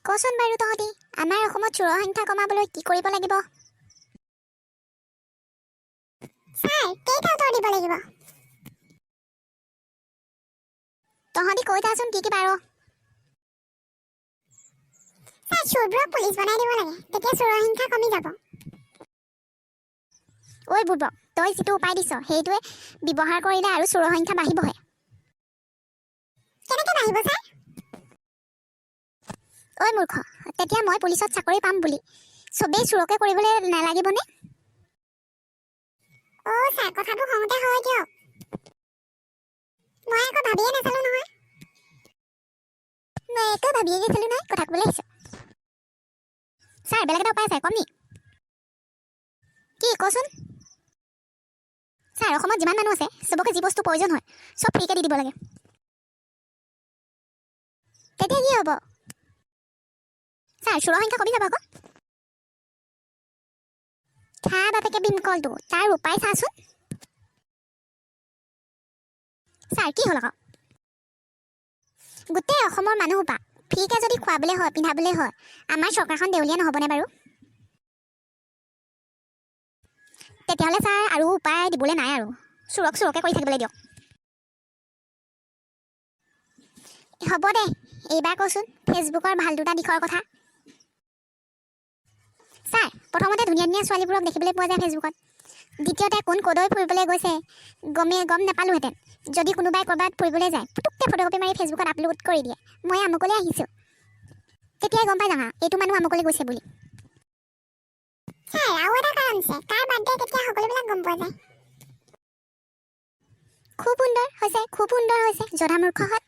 কচোন বাৰু তহঁতি আমাৰ অসমত চোৰৰ সংখ্যা কমাবলৈ কি কৰিব লাগিব? ছাৰ কেইটা উত্তৰ দিব লাগিব? তহঁতি কৈ থাচোন কি পাৰ। ছাৰ চোৰবোৰক পুলিচ বনাই দিব লাগে, তেতিয়া চোৰৰ সংখ্যা কমি যাব। ঐ বুৰ্বক, তই যিটো উপায় দিছ সেইটোৱে ব্যৱহাৰ কৰিলে আৰু চোৰৰ সংখ্যা বাঢ়িবহে। কেনেকৈ বাঢ়িব ছাৰ? ঐ মূৰ্খ, তেতিয়া মই পুলিচত চাকৰি পাম বুলি চবেই চোৰকে কৰিবলৈ নালাগিবনে? ছাৰ কথাটো খঙতে হয় দিয়ক। মই আকৌ ভাবিয়ে নাচালো নহয়। মই একো ভাবিয়ে গৈছিলোঁ নাই, কথা ক'বলৈ আহিছোঁ। ছাৰ বেলেগ এটা উপায় আছে, কম নি? কি কচোন? ছাৰ অসমত যিমান মানুহ আছে চবকে যি বস্তু প্ৰয়োজন হয় চব ফ্ৰীকৈ দি দিব লাগে। তেতিয়া কি হ'ব? ছাৰ চোৰৰ সংখ্যা কমি যাব আকৌ। খা বাপেকে ভীমকলটো, তাৰ উপায় চাচোন। ছাৰ কি হ'ল আকৌ? গোটেই অসমৰ মানুহসোপা ফ্ৰীকৈ যদি খুৱাবলৈ হয় পিন্ধাবলৈ হয় আমাৰ চৰকাৰখন দেউলীয়া নহ'বনে বাৰু? তেতিয়াহ'লে ছাৰ আৰু উপায় দিবলৈ নাই আৰু, চোৰকে কৰি থাকিবলৈ দিয়ক। হ'ব দে, এইবাৰ কচোন ফেচবুকৰ ভাল দুটা দিশৰ কথা। ছাৰ প্ৰথমতে ধুনীয়া ধুনীয়া ছোৱালীবোৰক দেখিবলৈ পোৱা যায় ফেচবুকত। দ্বিতীয়তে কোন ক'লৈ ফুৰিবলৈ গৈছে গম নাপালোহেঁতেন। যদি কোনোবাই ক'ৰবাত ফুৰিবলৈ যায় পুটুককৈ ফটোকপি মাৰি ফেচবুকত আপলোড কৰি দিয়ে, মই আমুকলৈ আহিছোঁ, তেতিয়াই গম পাই যাওঁ এইটো মানুহ আমুকলৈ গৈছে বুলি। ছাৰ আৰু এটা কাৰণ আছে, কাৰ বাৰ্থডে কেতিয়া সকলোবিলাক গম পোৱা যায়। খুব সুন্দৰ হৈছে, খুব সুন্দৰ হৈছে, জধা মূৰ্খহঁত।